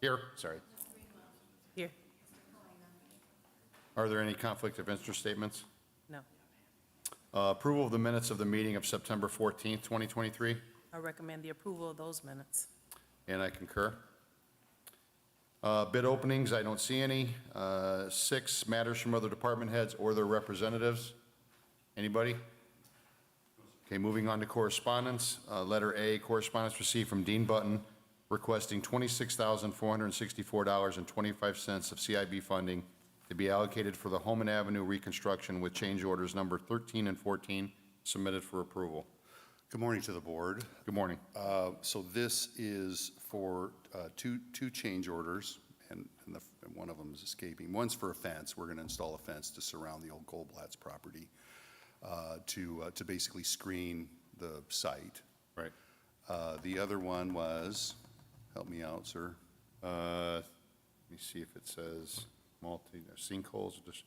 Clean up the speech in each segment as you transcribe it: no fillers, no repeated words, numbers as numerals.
Here, sorry. Here. Are there any conflict of interest statements? No. Approval of the minutes of the meeting of September 14th, 2023, I recommend the approval of those minutes. and I concur. Bid openings, I don't see any. 6, matters from other department heads or their representatives. Anybody? Okay, moving on to correspondence. Letter A, correspondence received from Dean Button requesting $26,464.25 of CIB funding to be allocated for the Hammond Avenue reconstruction with change orders number 13 and 14 submitted for approval. Good morning to the board. Good morning. So this is for two change orders, and one of them is escaping. One's for a fence. We're going to install a fence to surround the old Goldblatt's property to basically screen the site. Right. The other one was, help me out, sir. Let me see if it says sinkholes, just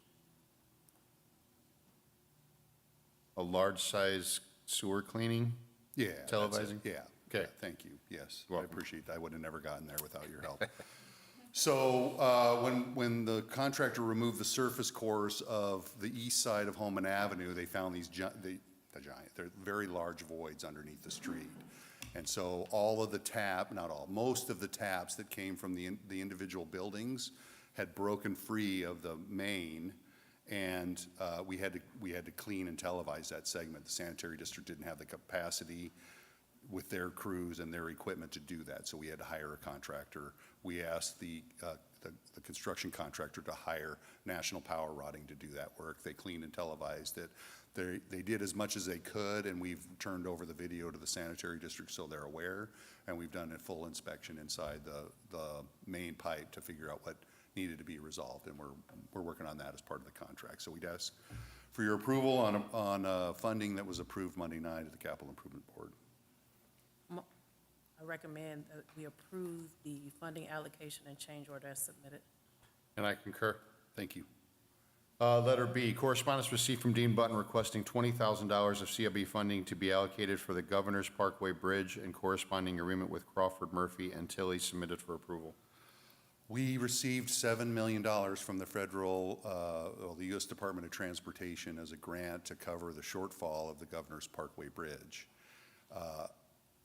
a large size sewer cleaning. Yeah. Televising? Yeah. Okay. Yeah, thank you. Yes. You're I welcome. appreciate that. I would have never gotten there without your help. So when the contractor removed the surface course of the east side of Hammond Avenue, they found these they're very large voids underneath the street. And so all of the most of the taps that came from the individual buildings had broken free of the main, and we had to clean and televise that segment. The sanitary district didn't have the capacity with their crews and their equipment to do that, so we had to hire a contractor. We asked the construction contractor to hire National Power Rodding to do that work. They cleaned and televised it. They did as much as they could, and we've turned over the video to the sanitary district so they're aware, and we've done a full inspection inside the main pipe to figure out what needed to be resolved, and we're working on that as part of the contract. So we'd ask for your approval on funding that was approved Monday night at the Capital Improvement Board. I recommend that we approve the funding allocation and change order as submitted. And I concur. Thank you. Letter B, correspondence received from Dean Button requesting $20,000 of CIB funding to be allocated for the Governor's Parkway Bridge and corresponding agreement with Crawford, Murphy, and Tilly submitted for approval. We received $7 million from the federal, the U.S. Department of Transportation as a grant to cover the shortfall of the Governor's Parkway Bridge.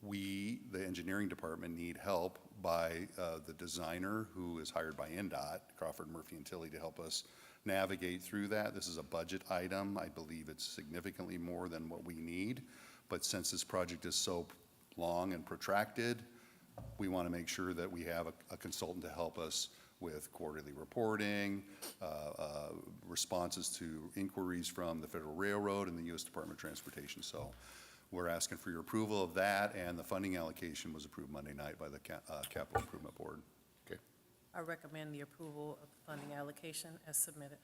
We, the engineering department, need help by the designer who is hired by NDOT, Crawford, Murphy, and Tilly, to help us navigate through that. This is a budget item. I believe it's significantly more than what we need, but since this project is so long and protracted, we want to make sure that we have a consultant to help us with quarterly reporting, responses to inquiries from the Federal Railroad and the U.S. Department of Transportation. So we're asking for your approval of that, and the funding allocation was approved Monday night by the Capital Improvement Board. Okay. I recommend the approval of the funding allocation as submitted.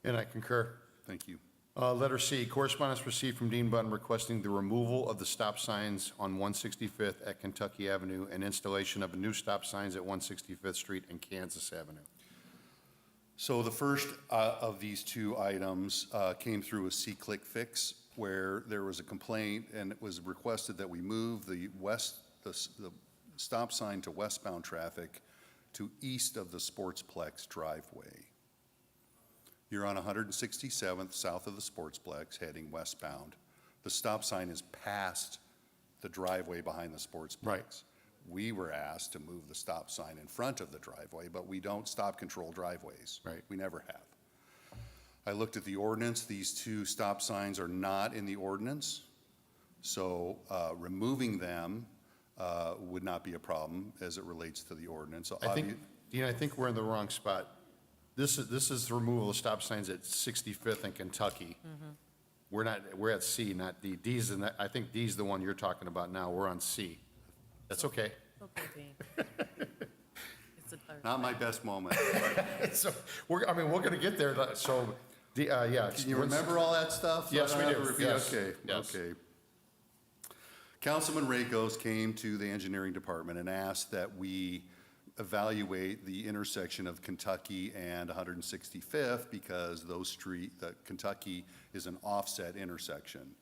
And I concur. Thank you. Letter C, correspondence received from Dean Button requesting the removal of the stop signs on 165th at Kentucky Avenue and installation of new stop signs at 165th Street and Kansas Avenue. So the first of these two items came through a C-click fix, where there was a complaint and it was requested that we move the stop sign to westbound traffic to east of the Sportsplex driveway. You're on 167th south of the Sportsplex heading westbound. The stop sign is past the driveway behind the Sportsplex. Right. We were asked to move the stop sign in front of the driveway, but we don't stop control driveways. Right. We never have. I looked at the ordinance. These two stop signs are not in the ordinance, so removing them would not be a problem as it relates to the ordinance. I think, Dean, I think we're in the wrong spot. This is the removal of stop signs at 65th and Kentucky. Mm-hmm. We're at C, not D. D's and I think D's the one you're talking about now. We're on C. That's okay. Okay, Dean. It's a third. Not my best moment. So we're going to get there. So, yeah. Can you remember all that stuff? Yes, we do. Yes. Okay. Yes. Okay. Councilman Rakos came to the engineering department and asked that we evaluate the intersection of Kentucky and 165th because Kentucky is an offset intersection.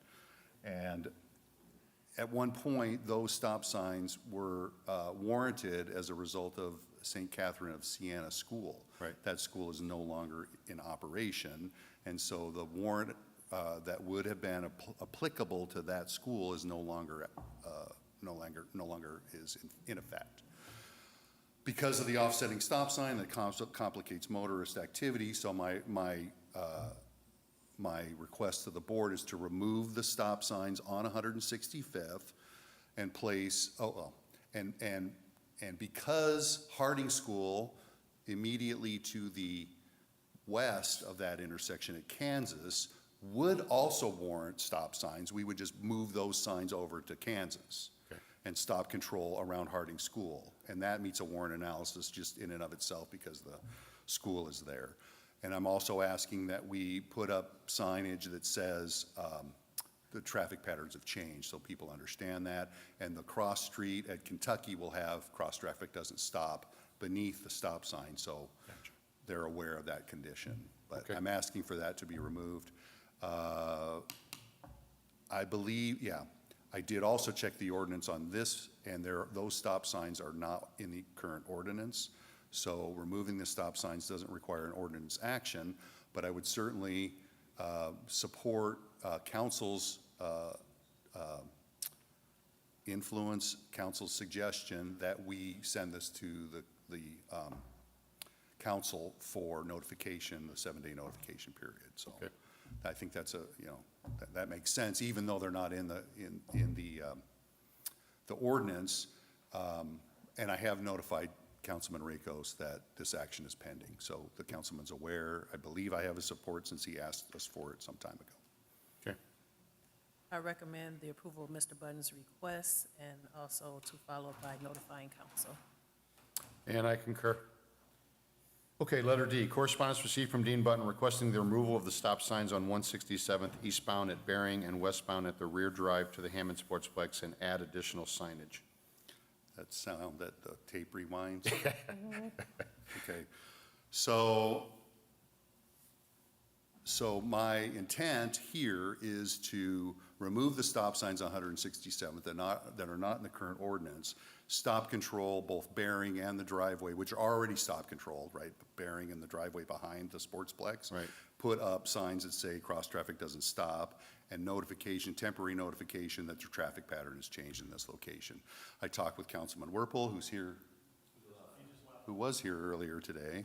And At one point, those stop signs were warranted as a result of St. Catherine of Siena School. Right. That school is no longer in operation, and so the warrant that would have been applicable to that school is no longer is in effect. Because of the offsetting stop sign, that complicates motorist activity, so my request to the board is to remove the stop signs on 165th and place, and because Harding School immediately to the west of that intersection at Kansas would also warrant stop signs, we would just move those signs over to Kansas and stop control around Harding School. And that meets a warrant analysis just in and of itself because the school is there. And I'm also asking that we put up signage that says the traffic patterns have changed, so people understand that. And the cross street at Kentucky will have cross traffic doesn't stop beneath the stop sign, so they're aware of that condition. But Okay. I'm asking for that to be removed. I believe, I did also check the ordinance on this, and those stop signs are not in the current ordinance. So removing the stop signs doesn't require an ordinance action, but I would certainly support council's influence, council's suggestion that we send this to the council for notification, the 7-day notification period. So Okay. I think that's that makes sense, even though they're not in the ordinance. And I have notified Councilman Rakos that this action is pending. So the councilman's aware. I believe I have his support since he asked us for it some time ago. Okay. I recommend the approval of Mr. Budden's request and also to follow by notifying council. And I concur. Okay, letter D, correspondence received from Dean Button requesting the removal of the stop signs on 167th eastbound at Bering and westbound at the rear drive to the Hammond Sportsplex and add additional signage. That sound that the tape rewinds? Okay. So my intent here is to remove the stop signs on 167th that are not in the current ordinance, stop control both Bering and the driveway, which are already stop controlled, right? Bering and the driveway behind the Sportsplex. Right. Put up signs that say cross traffic doesn't stop, and notification, temporary notification that your traffic pattern has changed in this location. I talked with Councilman Werpel, who's here, who was here earlier today,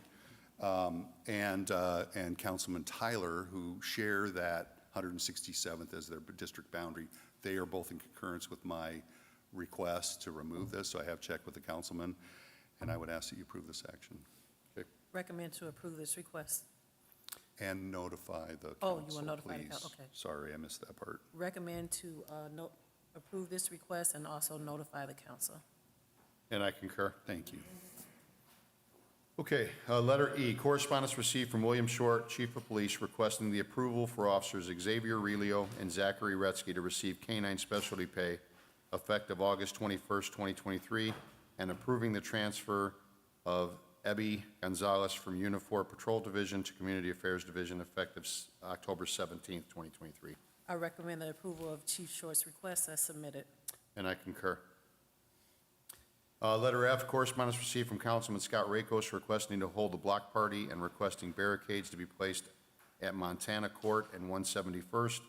and Councilman Tyler, who share that 167th as their district boundary. They are both in concurrence with my request to remove this, so I have checked with the councilman, and I would ask that you approve this action Recommend to approve this request. and notify the council, Oh, you will notify the please. council, okay. Sorry, I missed that part. Recommend to approve this request and also notify the council. And I concur. Thank you. Okay, letter E, correspondence received from William Short, Chief of Police, requesting the approval for officers Xavier Relio and Zachary Retzky to receive canine specialty pay effective August 21st, 2023, and approving the transfer of Ebby Gonzalez from Unifor Patrol Division to Community Affairs Division effective October 17th, 2023. I recommend the approval of Chief Short's request as submitted. And I concur. Letter F, correspondence received from Councilman Scott Rakos requesting to hold a block party and requesting barricades to be placed at Montana Court and 171st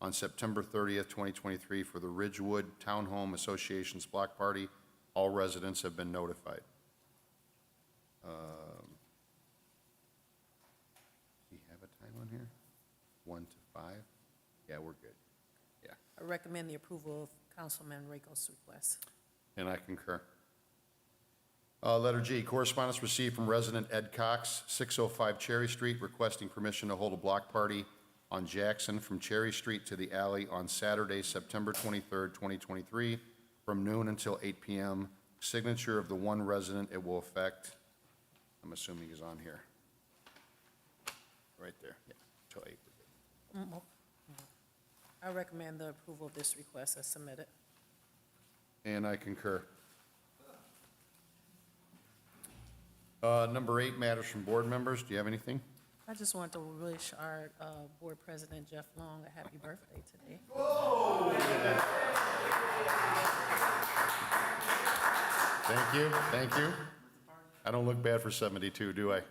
on September 30th, 2023 for the Ridgewood Townhome Association's block party. All residents have been notified. Do you have a time on here? 1 to 5? Yeah, we're good. Yeah, I recommend the approval of Councilman Rakos' request. and I concur. Letter G, correspondence received from resident Ed Cox, 605 Cherry Street, requesting permission to hold a block party on Jackson from Cherry Street to the alley on Saturday, September 23rd, 2023, from noon until 8 p.m. Signature of the one resident it will affect, I'm assuming is on here. Right there, yeah, till 8. I recommend the approval of this request as submitted. And I concur. Number 8, matters from board members. Do you have anything? I just want to wish our Board President Jeff Long a happy birthday today. Thank you. I don't look bad for 72, do I?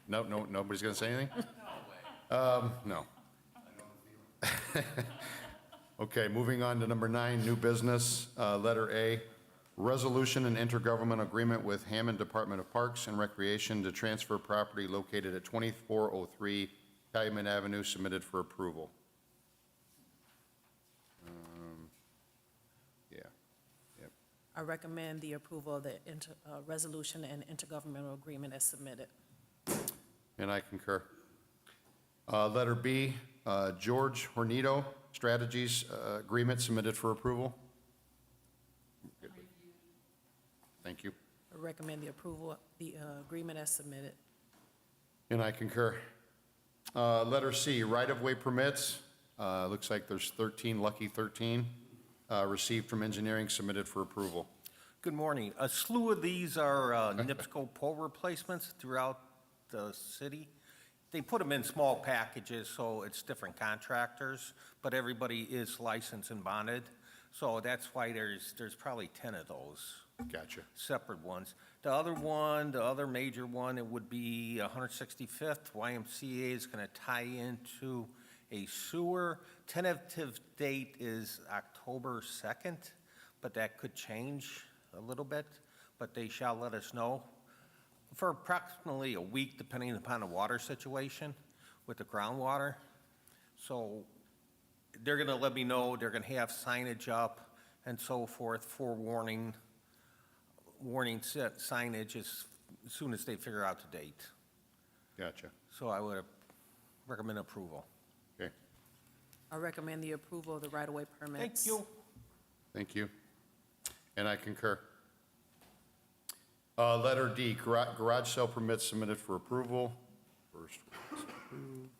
No, nobody's going to say anything? No. Okay, moving on to number 9, new business, letter A, resolution and intergovernmental agreement with Hammond Department of Parks and Recreation to transfer property located at 2403 Calumet Avenue, submitted for approval. Yeah, yep. I recommend the approval of the resolution and intergovernmental agreement as submitted. And I concur. Letter B, George Hornito Strategies Agreement, submitted for approval. Thank you. I recommend the approval of the agreement as submitted. And I concur. Letter C, right-of-way permits. Looks like there's 13, lucky 13, received from engineering, submitted for approval. Good morning. A slew of these are NIPSCO pole replacements throughout the city. They put them in small packages, so it's different contractors, but everybody is licensed and bonded. So that's why there's probably 10 of those. Gotcha. Separate ones. The other one, the other major one, it would be 165th YMCA is going to tie into a sewer. Tentative date is October 2nd, but that could change a little bit, but they shall let us know. For approximately a week, depending upon the water situation with the groundwater. So they're going to let me know, they're going to have signage up and so forth, forewarning, signage as soon as they figure out the date. Gotcha. So I would recommend approval. Okay, I recommend the approval of the right-of-way permits. Thank you. thank you. And I concur. Letter D, garage sale permits submitted for approval. First one is approved.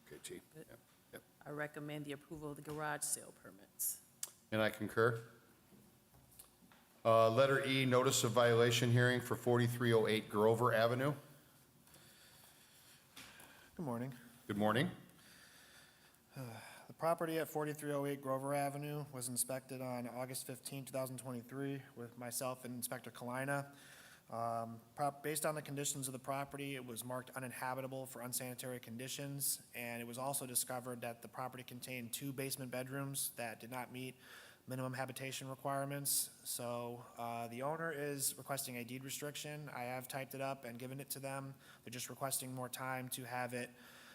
Okay, Chief. Yep. I recommend the approval of the garage sale permits. And I concur. Letter E, notice of violation hearing for 4308 Grover Avenue. Good morning. Good morning. The property at 4308 Grover Avenue was inspected on August 15, 2023, with myself and Inspector Kalina. Based on the conditions of the property, it was marked uninhabitable for unsanitary conditions, and it was also discovered that the property contained 2 basement bedrooms that did not meet minimum habitation requirements. So the owner is requesting a deed restriction. I have typed it up and given it to them. They're just requesting more time to have it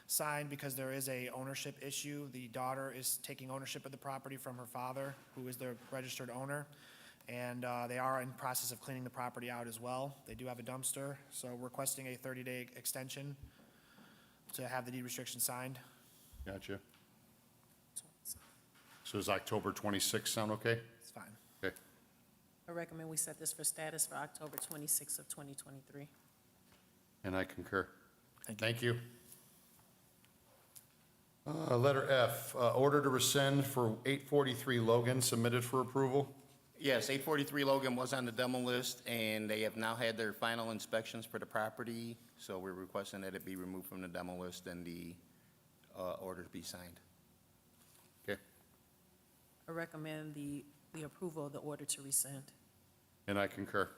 signed because there is a ownership issue. The daughter is taking ownership of the property from her father, who is the registered owner. And they are in process of cleaning the property out as well. They do have a dumpster, so requesting a 30-day extension to have the deed restriction signed. Gotcha. So does October 26th sound okay? It's fine. Okay. I recommend we set this for status for October 26th of 2023. And I concur. Thank you. Thank you. Letter F, order to rescind for 843 Logan, submitted for approval. Yes, 843 Logan was on the demo list, and they have now had their final inspections for the property, so we're requesting that it be removed from the demo list and the order be signed. Okay. I recommend the approval of the order to rescind. And I concur.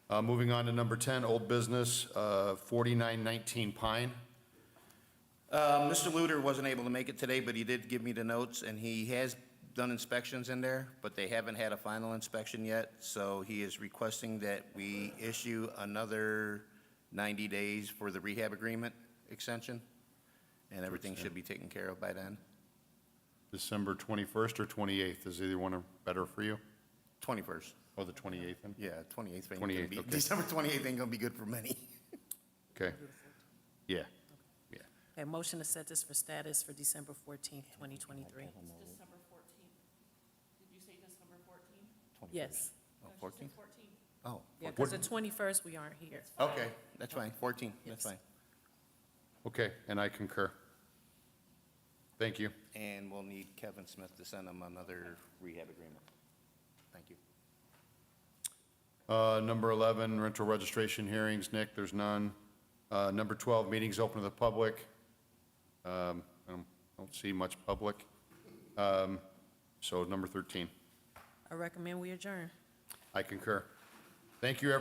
Moving on to number 10, old business, 4919 Pine. Mr. Luter wasn't able to make it today, but he did give me the notes, and he has done inspections in there, but they haven't had a final inspection yet, so he is requesting that we issue another 90 days for the rehab agreement extension, and everything should be taken care of by then. December 21st or 28th, is either one better for you? 21st. Oh, the 28th then? Yeah, 28th ain't gonna 28th, be, okay. December 28th ain't gonna be good for many. Okay. Yeah. Yeah. Okay, motion to set this for status for December 14th, 2023. December 14th. Did you say December 14th? Yes. Oh, 14th? 14th. Oh, Yeah, because the 21st, we aren't here. okay, that's fine, 14, that's Yes. fine. Okay, and I concur. Thank you. And we'll need Kevin Smith to send him another rehab agreement. Thank you. Number 11, rental registration hearings. Nick, there's none. Number 12, meetings open to the public. I don't see much public. So number 13, I recommend we adjourn. I concur. Thank you, everyone.